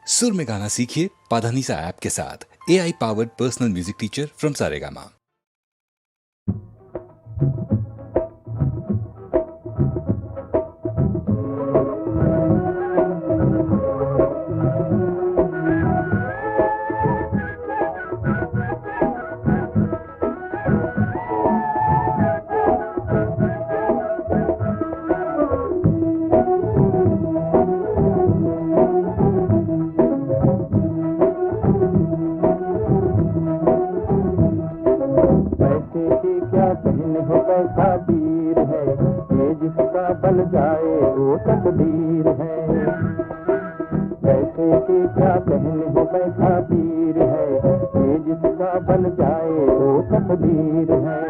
सुर में गाना सीखिए पाधानीसा ऐप के साथ। AI powered personal music teacher from Saregama. पैसा तीर है, ये जिसका बन जाए वो तकदीर है। पैसे के क्या कहने हो, पैसा तीर है, ये जिसका बन जाए वो तकदीर है।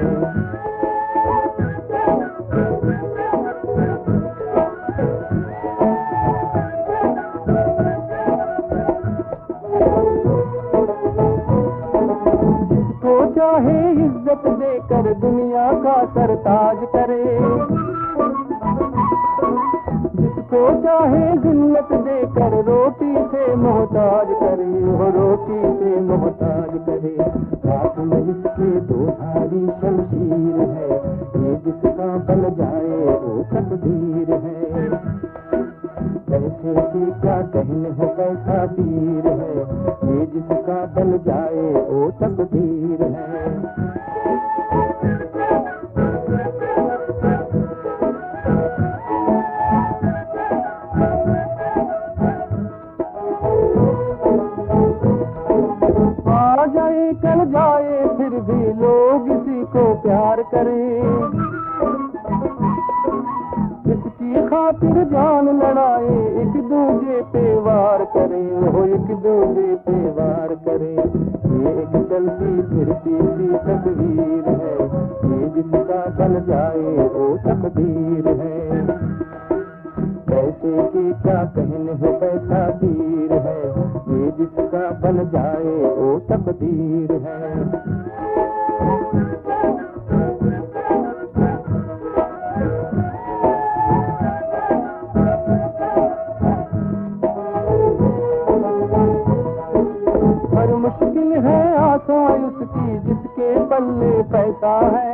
चाहे इज्जत देकर दुनिया का सरताज करे, जिसको चाहे जिन्नत देकर रोटी से मोहताज करे, वो रोटी से मोहताज करे। हाथ में इसके दो धारी शमशीर है, ये जिसका बन जाए वो तकदीर है। पैसे की क्या कहने हो, पैसा तीर है, ये जिसका बन जाए वो तकदीर है। आ जाए कल जाए फिर भी लोग इसी को प्यार करें, खातिर जान लड़ाए एक दूजे पे वार करे, वो एक दूजे पे वार करे। ये एक चलती फिरती सी तस्वीर है, ये जिसका बन जाए वो तकदीर है। पैसे की क्या कहने हो, पैसा तीर है, ये जिसका बन जाए वो तकदीर है। मुश्किल है आसान उसकी जिसके पल्ले पैसा है,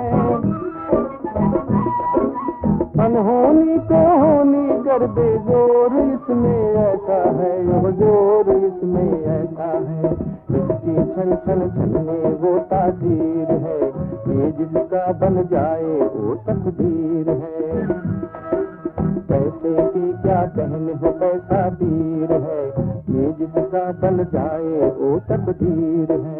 अनहोनी को होनी कर दे जोर इसमें ऐसा है, वो जोर इसमें ऐसा है। इसकी छन छन छनने वो तासीर है, ये जिसका बन जाए वो तकदीर है। पैसे की क्या कहने हो, पैसा तीर है, ये जिसका बन जाए वो तकदीर है।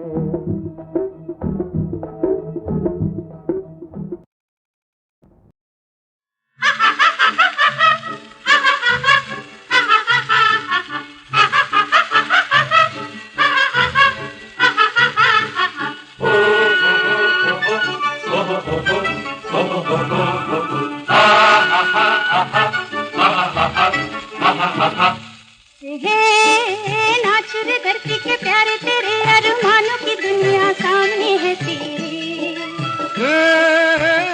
नाच रे धरती के प्यारे, तेरे अरमानों की दुनिया सामने है तेरे।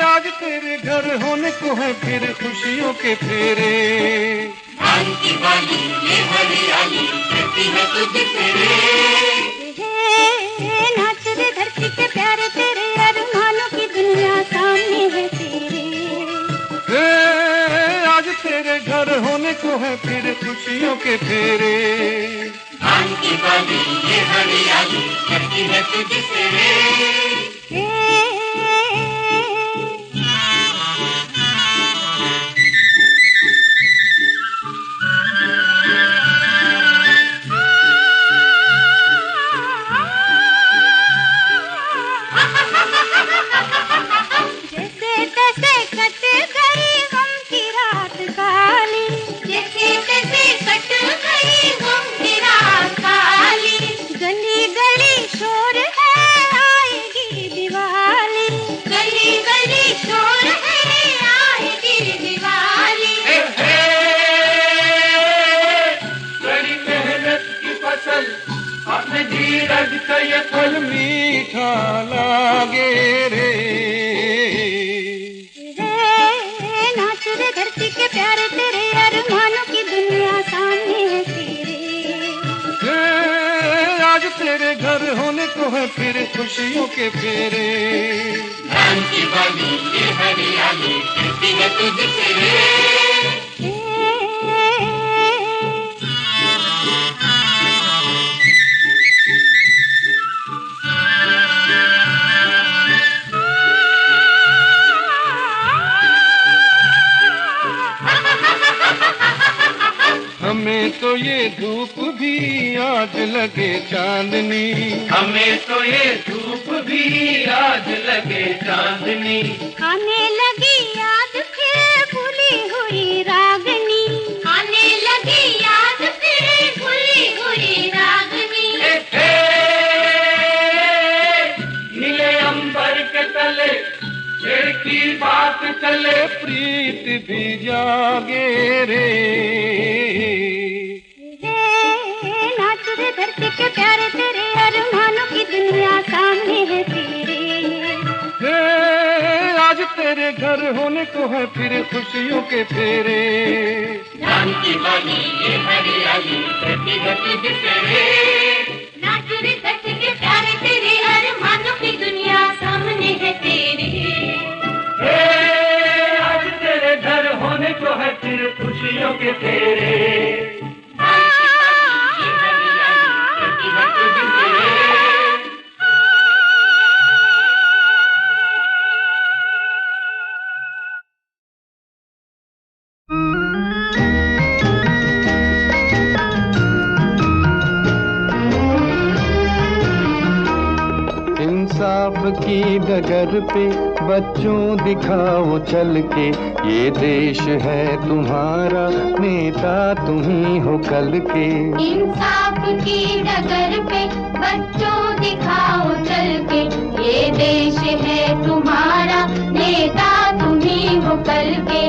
आज तेरे घर होने को है फिर खुशियों के फेरे, धान की बाली ये हरियाली करती है तुझसे रे। नाच रे धरती के प्यारे, तेरे अरमानों की दुनिया सामने है तेरे। आज तेरे घर होने को है फिर खुशियों के फेरे, धान की बाली ये हरियाली करती है तुझसे रे। जैसे तैसे कट गई गम की रात काली, जैसे तैसे कट गई गम की रात काली। गली गली शोर है आएगी दिवाली, गली गली शोर है आएगी दिवाली। बड़ी मेहनत की फसल अपने धीरज का ये फल मीठा लागे रे। नाच रे धरती के प्यारे, तेरे अरमानों की दुनिया सामने है तेरे। तेरे घर होने को है फिर खुशियों के फेरे। धान की बाली ये हरियाली कहती है तुझसे। हमें तो ये धूप भी आज लगे चांदनी, हमें तो ये धूप भी आज लगे चांदनी। आने लगी याद फिर भूली हुई रागनी, आने लगी याद फिर भूली हुई रागनी। नीले अंबर के तले छेड़ की बात चले, प्रीत भी जागे रे। नाच रे धरती के प्यारे तेरे अरमानों की दुनिया सामने है तेरे। आज तेरे घर होने को है फिर खुशियों के फेरे। धान की बाली ये हरियाली कहती है तुझसे। नाच रे धरती के प्यारे तेरे अरमानों की दुनिया सामने है तेरे। आज तेरे घर होने को है फिर खुशियों के फेरे। इंसाफ की डगर पे बच्चों दिखाओ चल के, ये देश है तुम्हारा नेता तुम ही हो कल के। इंसाफ की डगर पे बच्चों दिखाओ चल के, ये देश है तुम्हारा नेता तुम ही हो कल के।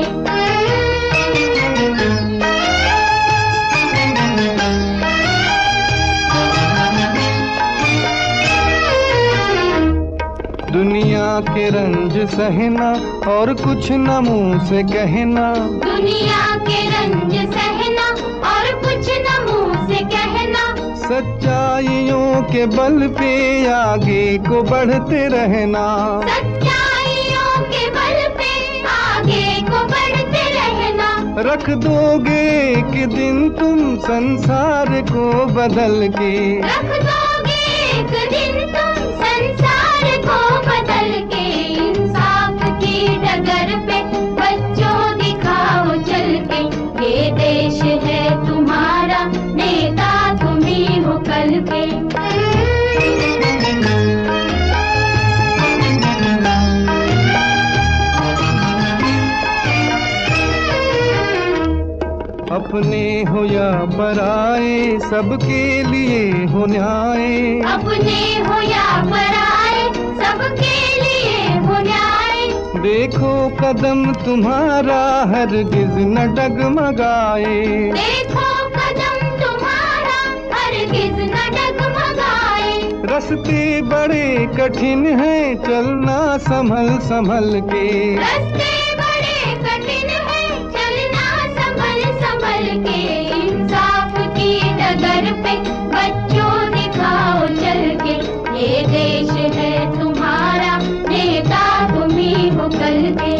दुनिया के रंज सहना और कुछ न मुंह से कहना, दुनिया के रंज सहना और कुछ न मुंह से कहना। सच्चाइयों के बल पे आगे को बढ़ते रहना, सच्चाइयों के बल पे आगे को बढ़ते रहना। रख दोगे एक दिन तुम संसार को बदल के, रख दोगे एक दिन तुम संसार को बदल के। इंसाफ की डगर पे बच्चों दिखाओ चल के, ये देश है तुम्हारा नेता तुम ही हो कल के। अपने हो या पराए सबके लिए हो न्याय, अपने हो या पराए सबके लिए हो न्याय। देखो कदम तुम्हारा हरगिज न डगमगाए, देखो कदम तुम्हारा हरगिज न डगमगाए। रास्ते बड़े कठिन हैं चलना संभल संभल के, रास्ते बड़े कठिन हैं चलना संभल संभल के। इंसाफ की डगर पे बच्चों दिखाओ चल के, ये देश है तुम्हारा नेता तुम ही हो कल के।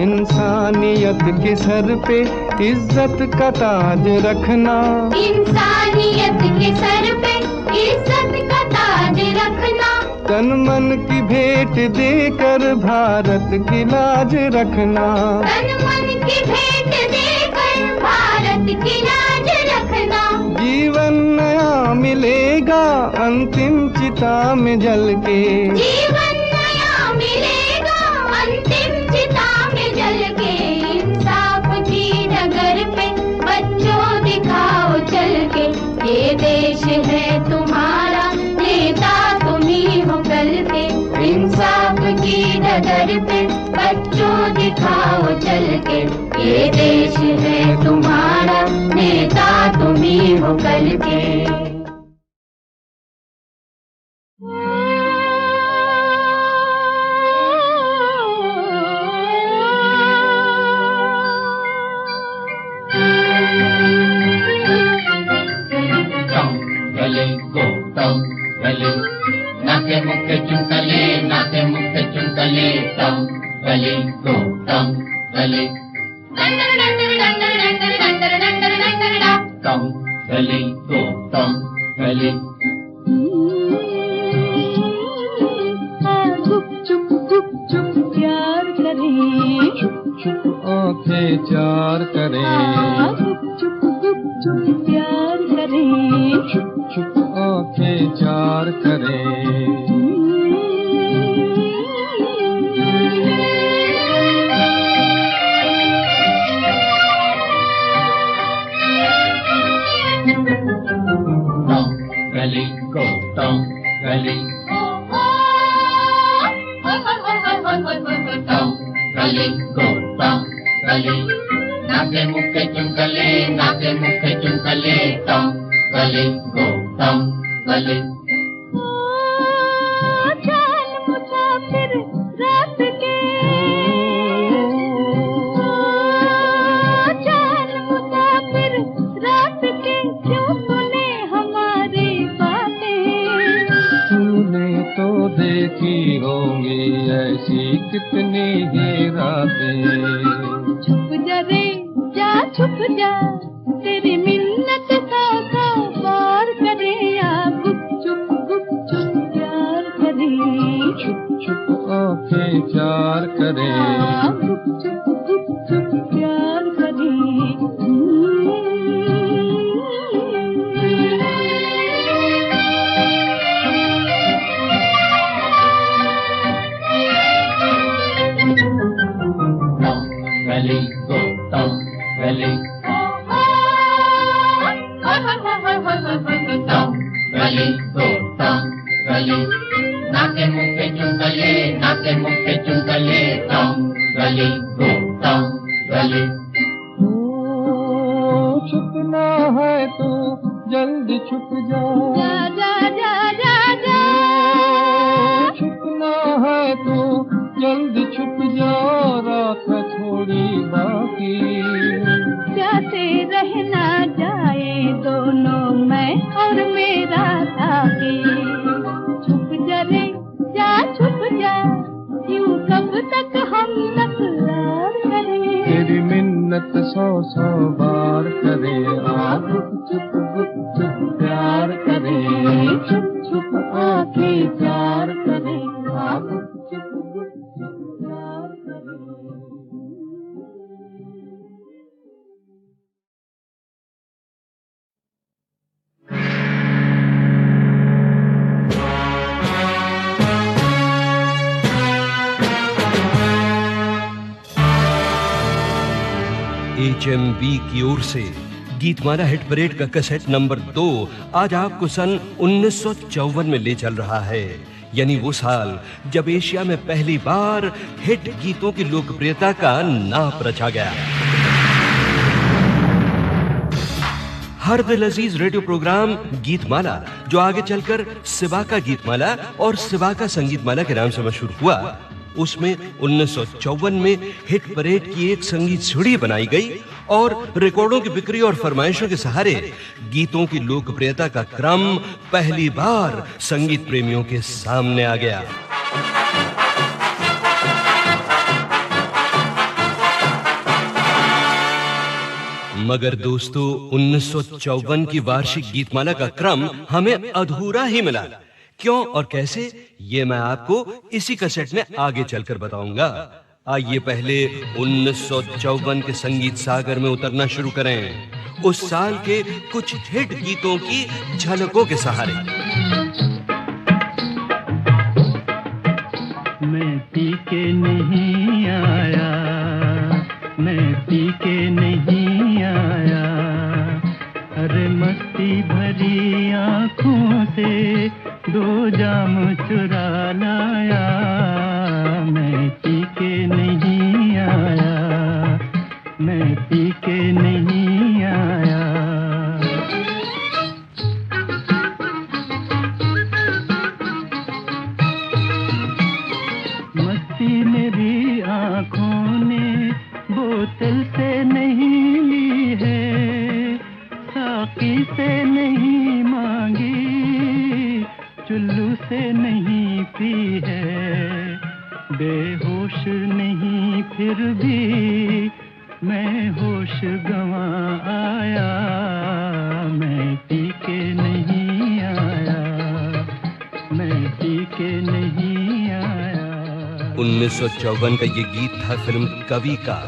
इंसानियत के सर पे इज्जत का ताज रखना, इंसानियत के सर पे इज्जत का ताज रखना। तन मन की भेंट देकर भारत की लाज रखना, तन मन की भेंट देकर भारत की लाज रखना। जीवन नया मिलेगा अंतिम चिता में जल के, जीवन नया मिलेगा अंतिम चिता में जल के। इंसाफ की डगर पे बच्चों दिखाओ चल के, ये देश है तुम्हारा नेता तुम ही हो कल के। इंसाफ की डगर पे बच्चों दिखाओ चल के, ये देश है तुम्हारा नेता तुम ही हो कल के। चुनकले नाके मुख चुनकले टम गली गो टम गली टम गली गो टम गली गुप चुप प्यार करें चुप चुप आंखें चार करें गुप चुप प्यार करें चुप चुप आंखें चार करें गली गो टम गली टम गली गो टम गली नाके मुखे चुनकले नाके मुखे चुनकले टम गली गो टम गली चाल मुसाफिर रात के चाल मुसाफिर रात के क्यों सुने हमारी बातें तूने तो देखी होंगी ऐसी कितनी ही रातें छुप जा रे जा छुप जा तेरी मिन्नत सा बार करे या गुप चुप प्यार करे चुप चुप आंखें चार करें गुप चुप प्यार करे गली गो टम गली टम गली गो टम गली नाके मुखे चुनकले नाके मुखे चुनकले टम गली गो टम गली छुपना है तो जल्दी छुप जा जा जा जा जा छुपना है तो जल्दी छुप जा रात थोड़ी बाकी प्यासे रहना जाए दोनों मैं और मेरा साथी छुप जा रे जा छुप जा यूं कब तक हम तकरार करें तेरी मिन्नत 100 बार करे गुप चुप प्यार करे छुप छुप आंखें चार करें गुप चुप प्यार करे HMV की ओर से गीतमाला हिट परेड का कैसेट नंबर 2 आज आपको सन 1954 में ले चल रहा है, यानी वो साल जब एशिया में पहली बार हिट गीतों की लोकप्रियता का नाप रचा गया। हर दिल अजीज रेडियो प्रोग्राम गीतमाला, जो आगे चलकर सिबा का गीतमाला और सिबा का संगीतमाला के नाम से मशहूर हुआ, उसमें 1954 में हिट परेड की एक संगीत सीढ़ी बनाई गई और रिकॉर्डों की बिक्री और फरमाइशों के सहारे गीतों की लोकप्रियता का क्रम पहली बार संगीत प्रेमियों के सामने आ गया। मगर दोस्तों, 1954 की वार्षिक गीतमाला का क्रम हमें अधूरा ही मिला। क्यों और कैसे, ये मैं आपको इसी कैसेट में आगे चलकर बताऊंगा। आइए पहले 1954 के संगीत सागर में उतरना शुरू करें, उस साल के कुछ हिट गीतों की झलकों के सहारे। मैं पी के नहीं आया, मैं पी के नहीं आया, अरे मस्ती भरी आंखों से 2 जाम चुरा लाया। मैं पी के नहीं आया, मैं पी के नहीं आया। मस्ती मेरी आंखों ने बोतल से नहीं ली है, साकी से नहीं मांगी, चुल्लू से नहीं पी है, बेहोश नहीं फिर भी मैं होश गंवा आया, मैं पी के नहीं आया, मैं पी के नहीं आया। 1954 का ये गीत था फिल्म कवि का।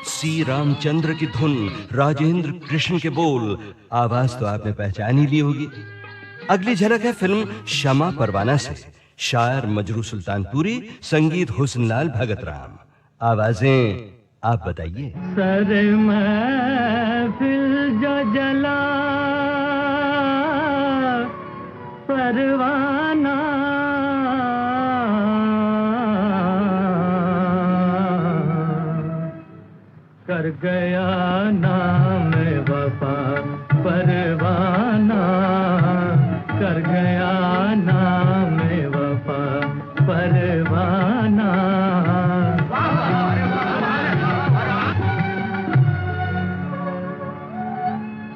सी रामचंद्र की धुन, राजेंद्र कृष्ण के बोल, आवाज तो आपने पहचान ही ली होगी। अगली झलक है फिल्म शमा परवाना से। शायर मजरू सुल्तानपुरी, संगीत हुस्नलाल भगत राम, आवाजें आप बताइए। सर महफिल जो जला परवाना, कर गया नाम वफा परवाना, कर गया नाम वफा परवाना।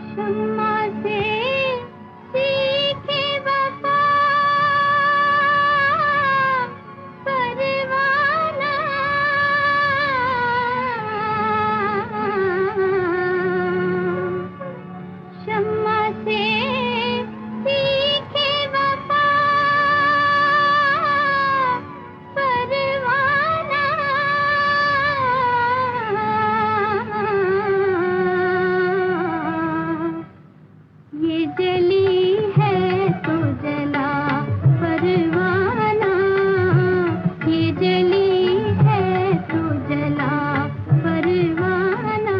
शम्मा से सीखे वफा परवाना, शम्मा से सीखे वफा परवाना, ये जली है तो जला परवाना, ये जली है तो जला परवाना।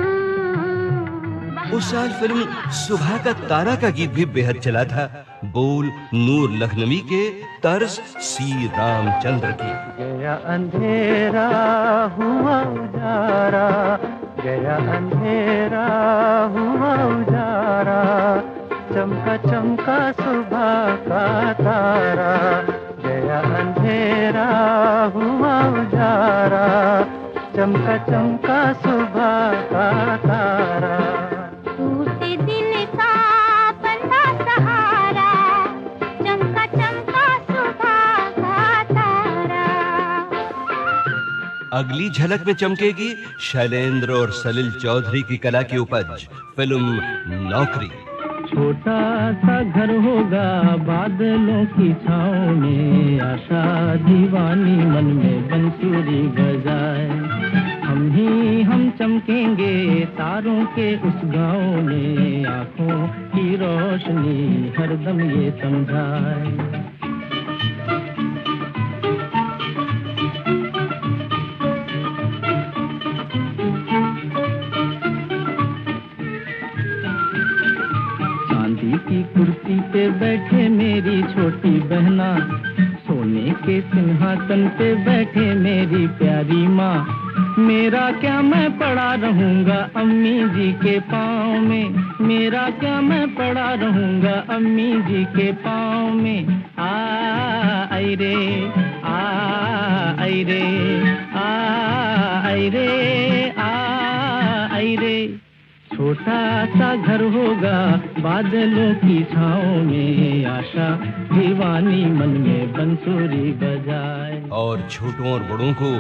उस साल फिल्म सुबह का तारा का गीत भी बेहद चला था। बोल नूर लखनवी के, तर्ज सी रामचंद्र की। गया अंधेरा हुआ उजारा, गया अंधेरा हुआ उजारा, चमका चमका सुबह का तारा, गया अंधेरा हुआ उजारा, चमका चमका सुबह का तारा। टूटे दिल का बंदा सहारा, चमका चमका सुबह का तारा। अगली झलक में चमकेगी शैलेंद्र और सलिल चौधरी की कला की उपज, फिल्म नौकरी। छोटा सा घर होगा बादलों की छाँव में, आशा दीवानी मन में बंसुरी बजाए, हम चमकेंगे तारों के उस गाँव में, आँखों की रोशनी हरदम ये समझाए। की कुर्सी पे बैठे मेरी छोटी बहना, सोने के सिंहासन पे बैठे मेरी प्यारी माँ, मेरा क्या मैं पड़ा रहूंगा अम्मी जी के पाँव में, मेरा क्या मैं पड़ा रहूंगा अम्मी जी के पाँव में। आई रे आई रे आई रे आई रे। छोटा सा घर होगा बादलों की छाँव में, आशा दीवानी मन में बंसुरी बजाए। और छोटों और बड़ों को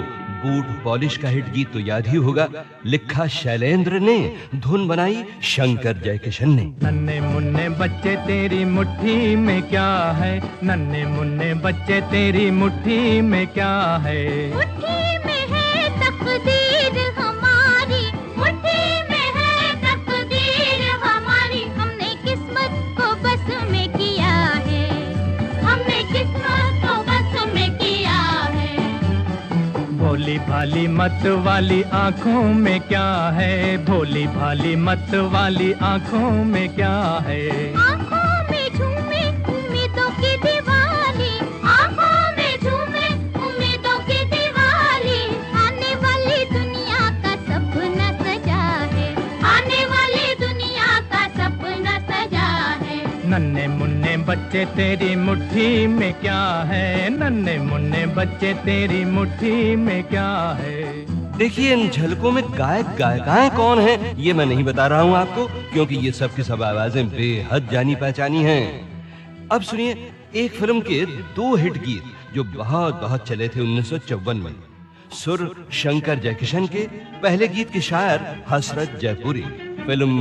बूट पॉलिश का हिट गीत तो याद ही होगा, लिखा शैलेंद्र ने, धुन बनाई शंकर जयकिशन ने। नन्हे मुन्ने बच्चे तेरी मुट्ठी में क्या है, नन्हे मुन्ने बच्चे तेरी मुट्ठी में क्या है, मुट्ठी में है तकदीर हमारी, मुट्ठी में है तकदीर हमारी, हमने किस्मत को बस में किया है, हमने किस्मत को बस में किया है। भोली भाली मत वाली आँखों में क्या है, भोली भाली मत वाली आँखों में क्या है, आँखों में झूमे उम्मीदों की दिवाली, आँखों में झूमे उम्मीदों की दिवाली, आने वाली दुनिया का सपना सजा है, आने वाली दुनिया का सपना सजा है। नन्हे मुन्ने बच्चे तेरी मुट्ठी में क्या है, नन्हे मुन्ने बच्चे तेरी मुट्ठी में क्या है। देखिए इन झलकों में गायक गायिकाएं कौन हैं ये मैं नहीं बता रहा हूं आपको, क्योंकि ये सब की सब आवाजें बेहद जानी पहचानी हैं। अब सुनिए एक फिल्म के 2 हिट गीत जो बहुत बहुत चले थे 1954 में। सुर शंकर जयकिशन के, पहले गीत के शायर हसरत जयपुरी। फिल्म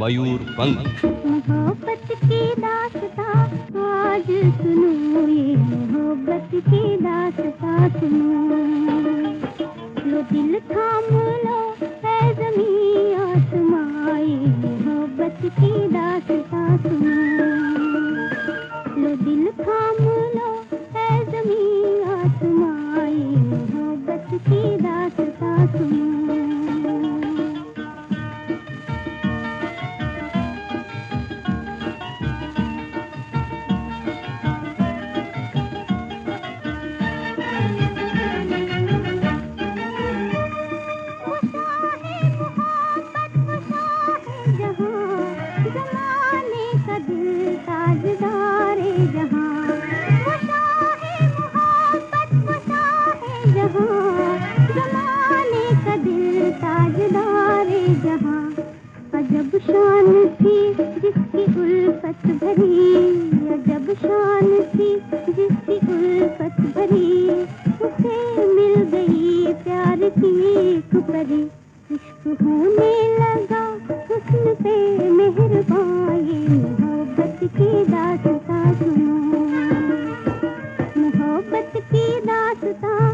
मयूर पंख। मोहब्बत की दास्तां आज सुनो, ये मोहब्बत की दास्तां सुनो। लो दिल थाम लो है ज़मीं आसमां, ये मोहब्बत की दास्तां सुनो। लो दिल थाम लो है ज़मीं आसमां, ये मोहब्बत की दास्तां सुनो। अजब शान थी जिसकी उल्फत भरी, अजब शान थी जिसकी उल्फत भरी, उसे मिल गई प्यार की एक परी। इश्क होने लगा हुस्न पे मेहरबान, ये मोहब्बत की दास्तां सुनो। मोहब्बत की दास्तां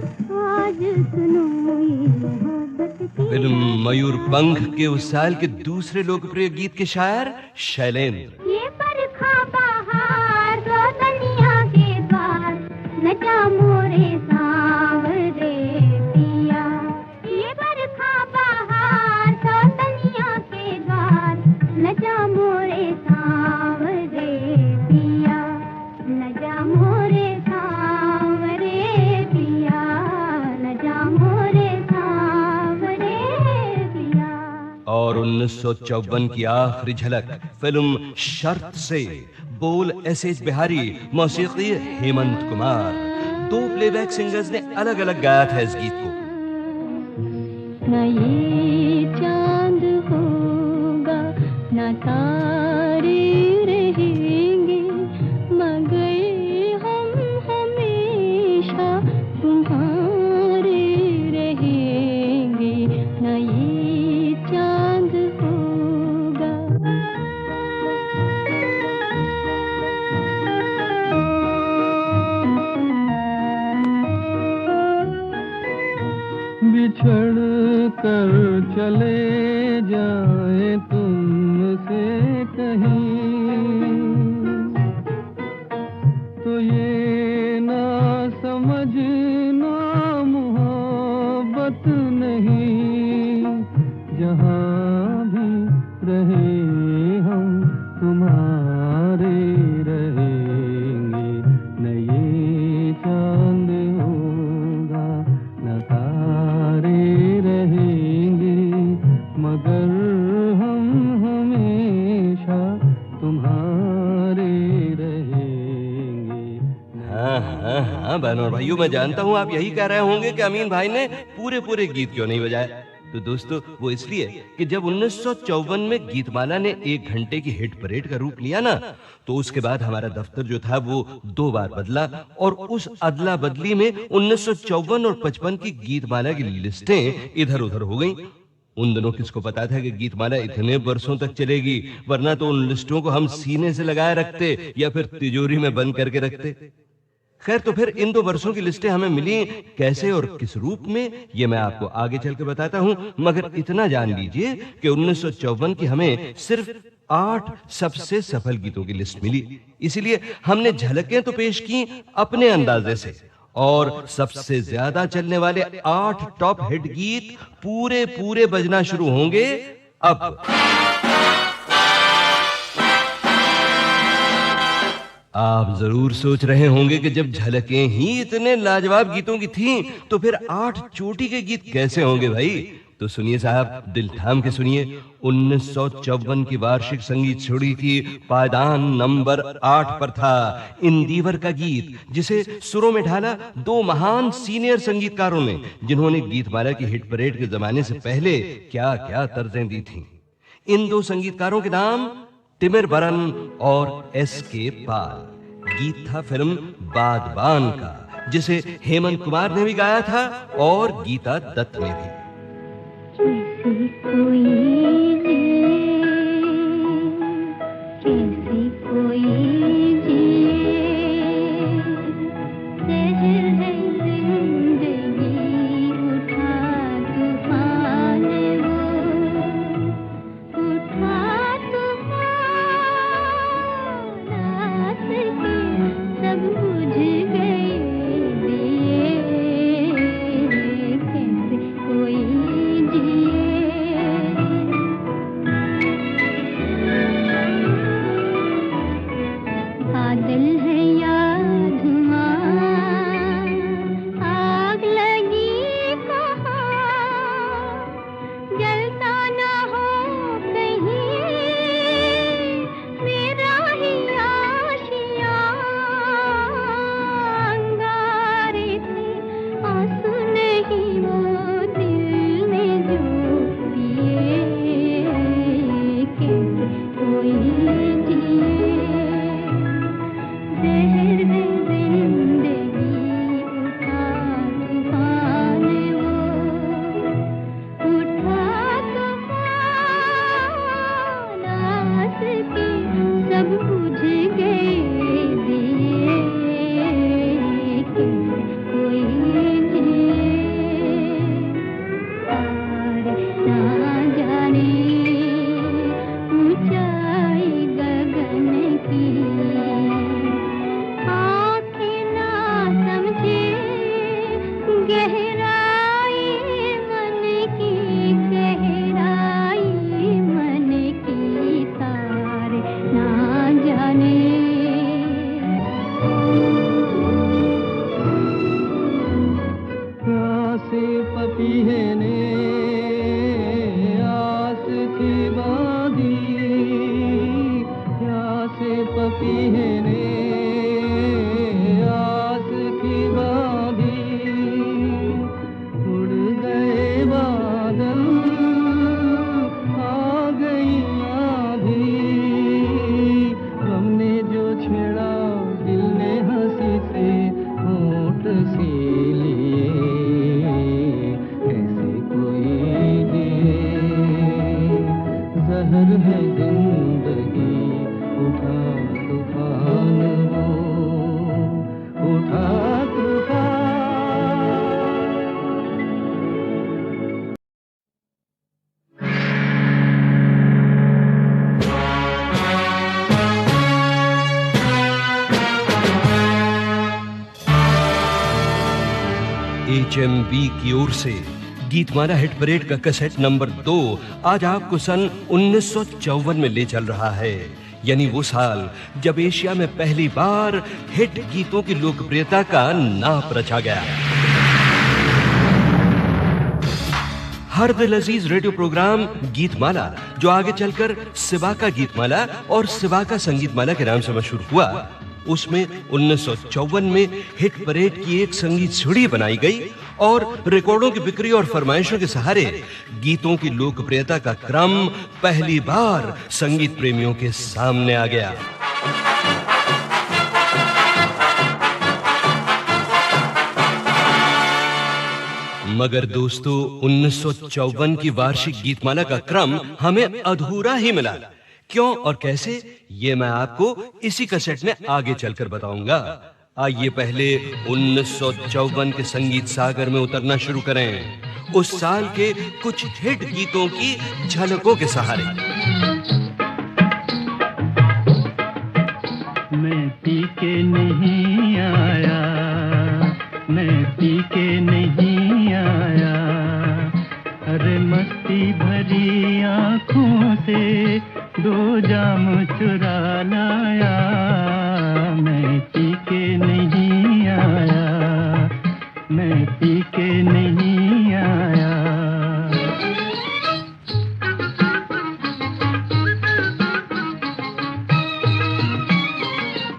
आज सुनो, ये मोहब्बत की। फिल्म मयूर पंख के उस साल के दूसरे लोकप्रिय गीत के शायर शैलेंद्र। ये बरखा बहार रोशनिया के द्वार, नचा मोरे सांवरे पिया। ये बरखा बहार रोशनिया के द्वार, नचा मोरे सांवरे पिया। नचा मोरे सांवरे पिया, नचा मोरे सांवरे पिया। और 1954 की आखिरी झलक फिल्म शर्त से। बोल एस.एच. बिहारी, मौसीकी हेमंत कुमार। दो प्लेबैक सिंगर्स ने अलग अलग गाया था इस गीत को। न ये चांद होगा न तारे रहेंगे, मगर हम हमेशा तुम्हारे रहेंगे। न ये चांद होगा। बिछड़ कर चले जाए तुमसे कहीं, तो ये ना समझना मोहब्बत नहीं। जहाँ भी रहे हम तुम्हारे रहेंगे। न ये चांद होगा न तारे रहेंगे, मगर हम हमेशा तुम्हारे रहेंगे। हाँ बहनों और भाइयों, मैं जानता हूँ आप यही कह रहे होंगे कि अमीन भाई ने पूरे गीत क्यों नहीं बजाए। तो दोस्तों, वो इसलिए कि जब 1954 में गीतमाला ने 1 घंटे की हिट परेड का रूप लिया ना, तो उसके बाद हमारा दफ्तर जो था वो 2 बार बदला, और उस अदला बदली में 1954 और 55 की गीतमाला की लिस्टें इधर उधर हो गईं। उन दिनों किसको पता था कि गीतमाला इतने वर्षों तक चलेगी, वरना तो उन लिस्टों को हम सीने से लगाए रखते या फिर तिजोरी में बंद करके रखते। खैर, तो फिर इन 2 वर्षों की लिस्टें हमें मिली कैसे और किस रूप में, ये मैं आपको आगे चल के बताता हूं। मगर इतना जान लीजिए कि 1954 की हमें सिर्फ 8 सबसे सफल गीतों की लिस्ट मिली। इसीलिए हमने झलकें तो पेश की अपने अंदाजे से, और सबसे ज्यादा चलने वाले 8 टॉप हिट गीत पूरे बजना शुरू होंगे अब। आप जरूर सोच रहे होंगे कि जब झलकें ही इतने लाजवाब गीतों की थीं, तो फिर 8 चोटी के गीत कैसे होंगे भाई। तो सुनिए साहब, दिल थाम के सुनिए। 1954 की वार्षिक संगीत छोड़ी की पायदान नंबर 8 पर था इंदिवर का गीत, जिसे सुरों में ढाला 2 महान सीनियर संगीतकारों ने, जिन्होंने गीतमाला की हिट परेड के जमाने से पहले क्या क्या तर्जें दी थीं। इन 2 संगीतकारों के नाम तिमिर बरन और S.K. पाल। गीत था फिल्म बादबान का। जिसे हेमंत कुमार ने भी गाया था और गीता दत्त ने भी। कैसे कोई कैसे कोई शहर है जिंदगी उठा तूफान वो उठा तूफान रात के सब बुझ गए दिए कैसे कोई बादल है या धुआं आग लगी कहाँ जलता ना हो कहीं मेरा ही आशियाँ अंगारे थे आंसू नहीं वो दिल ने जो पिए कैसे कोई जिए शहर है जिंदगी उठा तूफान वो उठा तूफान आस के सब बुझ गए दिए कैसे कोई जिए तारे ना जाने ऊंचाई गगन की आँखें ना समझे गहराई मन की तारे ना जाने प्यासे पपीहे ने आस थी बांधी प्यासे पपीहे ने आस थी बांधी उड़ गए बादल आ गई आंधी हमने जो छेड़ा दिल ने हंसी से होठ सी लिए कैसे कोई जिए जहर है जिंदगी उठा तूफान वो उठा तूफान। HMV की ओर से गीतमाला हिट परेड का कैसेट नंबर 2 आज आपको सन 1954 में ले चल रहा है, यानी वो साल जब एशिया में पहली बार हिट गीतों की लोकप्रियता का नाप रचा गया। हर दिल अजीज रेडियो प्रोग्राम गीतमाला, जो आगे चलकर सिबा का गीतमाला और सिबा का संगीतमाला के नाम से मशहूर हुआ, उसमें 1954 में हिट परेड की एक संगीत सीढ़ी बनाई गई और रिकॉर्डों की बिक्री और फरमाइशों के सहारे गीतों की लोकप्रियता का क्रम पहली बार संगीत प्रेमियों के सामने आ गया। मगर दोस्तों, 1954 की वार्षिक गीतमाला का क्रम हमें अधूरा ही मिला। क्यों और कैसे, ये मैं आपको इसी कैसेट में आगे चलकर बताऊंगा। आइए पहले 1954 के संगीत सागर में उतरना शुरू करें, उस साल के कुछ हिट गीतों की झलकों के सहारे। मैं पी के नहीं आया, मैं पी के नहीं आया, अरे मस्ती भरी आँखों से 2 जाम चुरा लाया। मैं पी के नहीं आया, मैं पी के नहीं आया।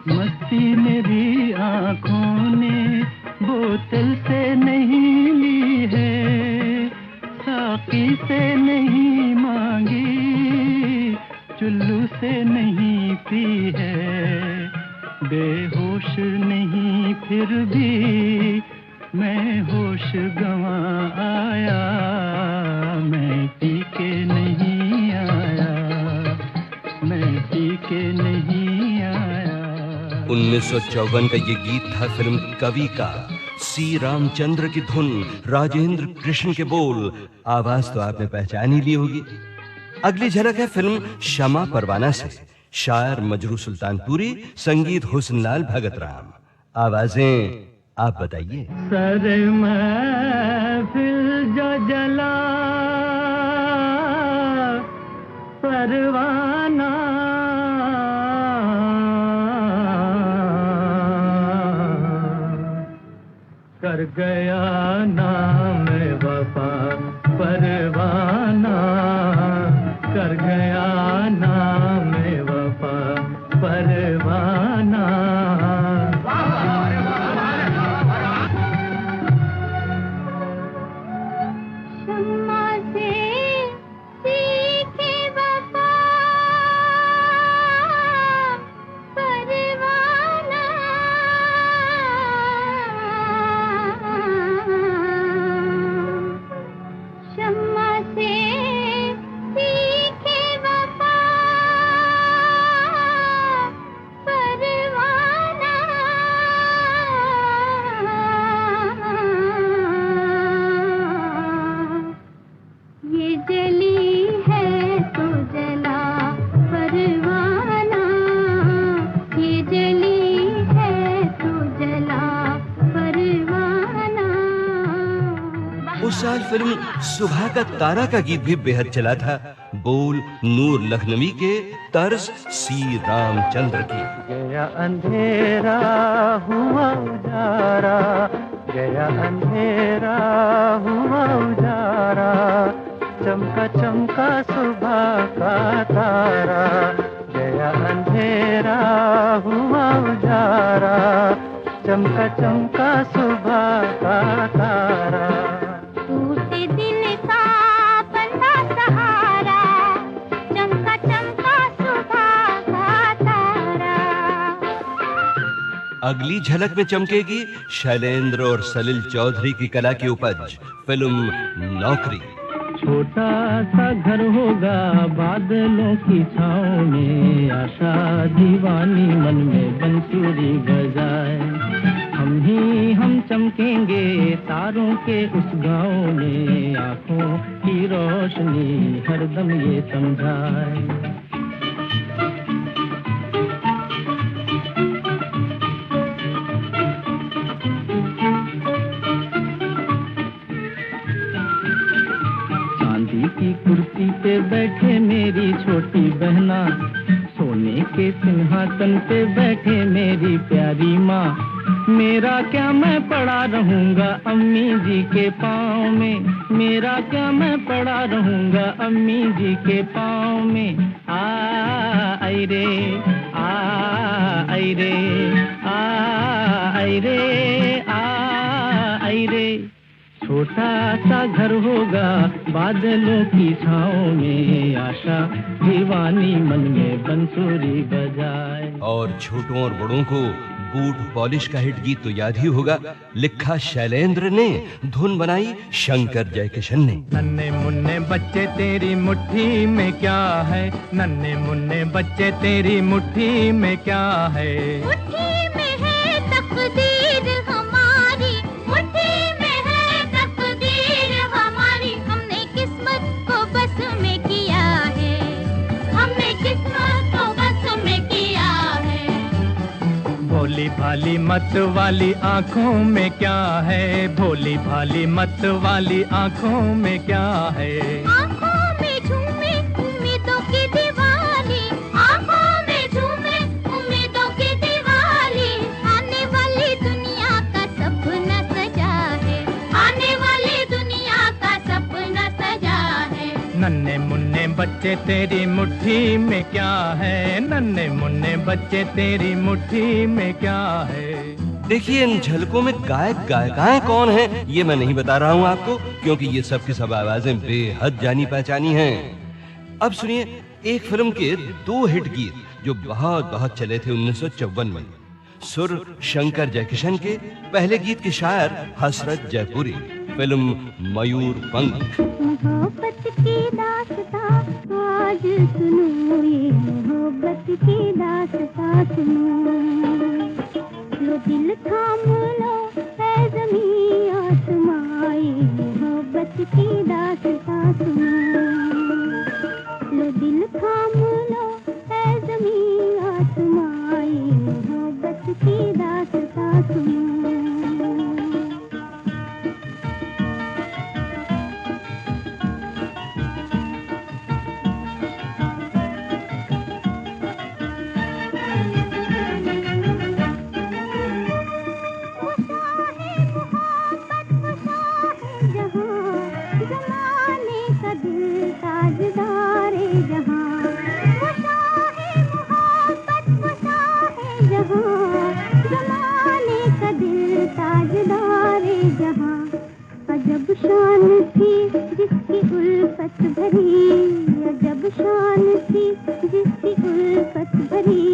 मस्ती मेरी आँखों ने बोतल से नहीं ली है, साकी से नहीं मांगी, चुल्लू से नहीं पी है, बेहोश नहीं फिर भी खुशगवां आया, मैं पी के नहीं आया, मैं पी के नहीं आया। 1954 का ये गीत था फिल्म कवि का। सी रामचंद्र की धुन, राजेंद्र कृष्ण के बोल, आवाज तो आपने पहचान ही ली होगी। अगली झलक है फिल्म शमा परवाना से। शायर मजरू सुल्तानपुरी, संगीत हुस्नलाल भगत राम, आवाजें आप बताइए। सर महफिल जो जला परवाना, कर गया नाम वफा परवाना, कर गया नाम वफा परवाना। शम्मा से सीखे वफा परवाना, शम्मा से सीखे वफा परवाना, ये जली है तो जला परवाना, ये जली है तो जला परवाना। उस साल फिल्म सुबह का तारा का गीत भी बेहद चला था। बोल नूर लखनवी के, तर्ज सी रामचंद्र की। गया अंधेरा हुआ उजारा, गया अंधेरा हुआ उजारा, चमका चमका सुबह का तारा, गया अंधेरा हुआ उजारा, चमका चमका सुबह का तारा। टूटे दिल का बंधा सहारा, चमका चमका सुबह का तारा। अगली झलक में चमकेगी शैलेंद्र और सलिल चौधरी की कला की उपज, फिल्म नौकरी। छोटा सा घर होगा बादलों की छाँव में, आशा दीवानी मन में बंसुरी बजाए, हम चमकेंगे तारों के उस गाँव में, आँखों की रोशनी हरदम ये समझाए। की कुर्सी पे बैठे मेरी छोटी बहना, सोने के सिंहासन पे बैठे मेरी प्यारी माँ, मेरा क्या मैं पड़ा रहूंगा अम्मी जी के पाँव में, मेरा क्या मैं पड़ा रहूंगा अम्मी जी के पाँव में। आई रे आई रे आई रे आई रे। छोटा सा घर होगा बादलों की छाँव में, आशा दीवानी मन में बंसुरी बजाए। और छोटों और बड़ों को बूट पॉलिश का हिट गीत तो याद ही होगा, लिखा शैलेंद्र ने, धुन बनाई शंकर जयकिशन ने। नन्हे मुन्ने बच्चे तेरी मुट्ठी में क्या है, नन्हे मुन्ने बच्चे तेरी मुट्ठी में क्या है, मुट्ठी में है तकदीर हमारी, मुट्ठी में है तकदीर हमारी, हमने किस्मत को बस में किया है, हमने किस्मत को बस में किया है। भोली भाली मत वाली आँखों में क्या है, भोली भाली मत वाली आँखों में क्या है, आँखों में झूमे उम्मीदों की दिवाली, आँखों में झूमे उम्मीदों की दिवाली, आने वाली दुनिया का सपना सजा है, आने वाली दुनिया का सपना सजा है। नन्हे मुन्ने बच्चे तेरी मुट्ठी में क्या है, नन्हे मुन्ने बच्चे तेरी मुट्ठी में क्या है। देखिए इन झलकों में गायक गायिकाएं कौन हैं ये मैं नहीं बता रहा हूं आपको, क्योंकि ये सब की सब आवाजें बेहद जानी पहचानी हैं। अब सुनिए एक फिल्म के दो हिट गीत जो बहुत बहुत चले थे 1954 में। सुर शंकर जयकिशन के, पहले गीत के शायर हसरत जयपुरी। फिल्म मयूर पंख। मोहब्बत की दास्तां आज सुनो, ये मोहब्बत की दास्तां सुनो। लो दिल थाम लो है ज़मीं आसमां, ये मोहब्बत की दास्तां सुनो। लो दिल थाम लो है ज़मीं आसमां, ये मोहब्बत की दास्तां सुनो। अजब शान थी जिसकी उल्फत भरी, अजब शान थी जिसकी उल्फत भरी,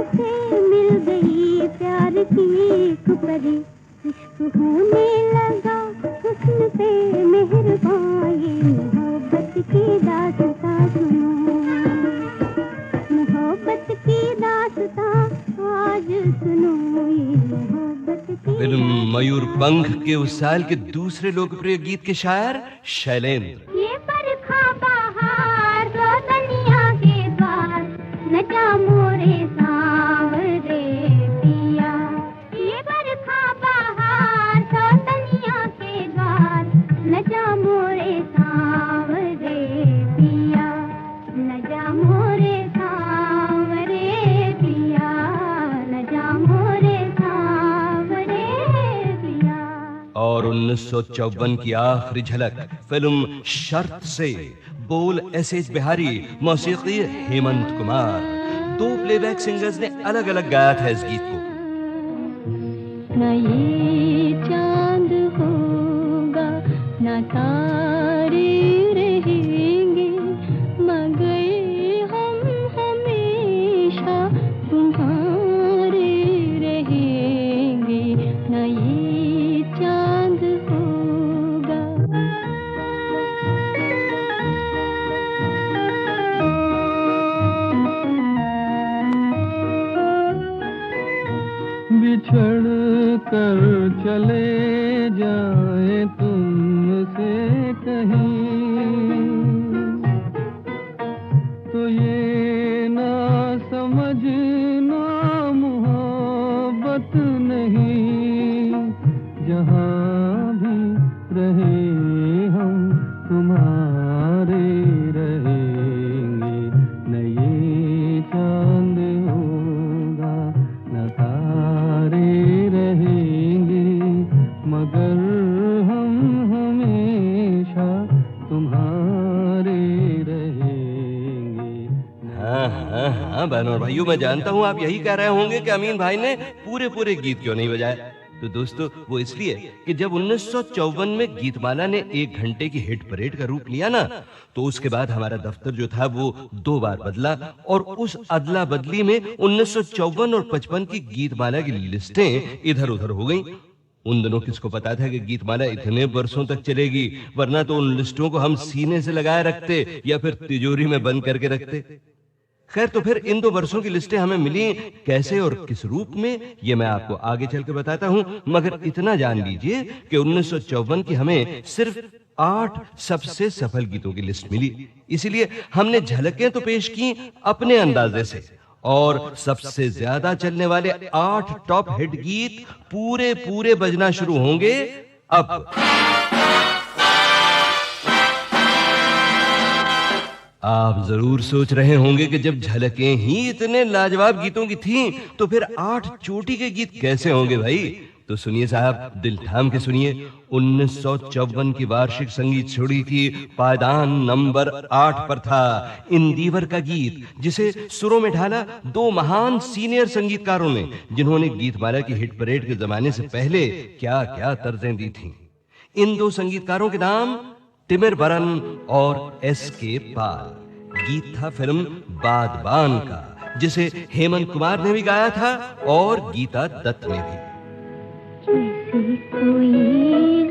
उसे मिल गई प्यार की एक परी। इश्क होने लगा हुस्न पे मेहरबान, ये मोहब्बत की दास्तां सुनो। मोहब्बत की दास्तां आज सुनो, ये मोहब्बत की। फिल्म मयूर पंख के उस साल के दूसरे लोकप्रिय गीत के शायर शैलेंद्र। ये बरखा बहार रोशनिया के द्वार, न जा मोरे सांवरे पिया। ये बरखा बहार रोशनिया के द्वार, न जा मोरे सांवरे पिया, न जा मोरे सांवरे पिया, न जा मोरे सांवरे पिया। और 1954 की आखिरी झलक फिल्म शर्त से, बोल एस.एच. बिहारी, मौसीकी हेमंत कुमार। दो प्लेबैक सिंगर्स ने अलग अलग गाया था इस गीत को। न ये चांद होगा न तारे रहेंगे, मगर हम हमेशा तुम्हारे रहेंगे। न ये चांद होगा। बिछड़ कर चले जाए तुमसे कहीं, तो ये ना समझना मोहब्बत नहीं। जहाँ भी रहे हम तुम्हारे रहेंगे। न ये चांद होगा न तारे रहेंगे, मगर हम हमेशा तुम्हारे रहेंगे। हाँ बहनों और भाइयों, मैं जानता हूँ आप यही कह रहे होंगे कि अमीन भाई ने पूरे गीत क्यों नहीं बजाए। तो दोस्तों, वो इसलिए कि जब 1954 में गीतमाला ने 1 घंटे की हिट परेड का रूप लिया ना, तो उसके बाद हमारा दफ्तर जो था वो 2 बार बदला, और उस अदला बदली में 1954 और 55 की गीतमाला की लिस्टें इधर उधर हो गईं। उन दिनों किसको पता था कि गीतमाला इतने वर्षों तक चलेगी, वरना तो उन लिस्टों को हम सीने से लगाए रखते या फिर तिजोरी में बंद करके रखते। खैर, तो फिर इन 2 वर्षों की लिस्टें हमें मिली कैसे और किस रूप में, ये मैं आपको आगे चल के बताता हूं। मगर इतना जान लीजिए कि 1954 की हमें सिर्फ 8 सबसे सफल गीतों की लिस्ट मिली। इसीलिए हमने झलकें तो पेश की अपने अंदाजे से, और सबसे ज्यादा चलने वाले 8 टॉप हिट गीत पूरे बजना शुरू होंगे अब। आप जरूर सोच रहे होंगे कि जब झलकें ही इतने लाजवाब गीतों की थीं, तो फिर 8 चोटी के गीत कैसे होंगे भाई। तो सुनिए साहब, दिल थाम के सुनिए। 1954 की वार्षिक संगीत छोड़ी की पायदान नंबर 8 पर था इंदिवर का गीत, जिसे सुरों में ढाला 2 महान सीनियर संगीतकारों ने, जिन्होंने गीतमाला की हिट परेड के जमाने से पहले क्या क्या तर्जें दी थीं। इन 2 संगीतकारों के नाम तिमिर बरन और S.K. पाल। गीत था फिल्म बादबान का। जिसे हेमंत कुमार ने भी गाया था और गीता दत्त ने भी। जैसे कोई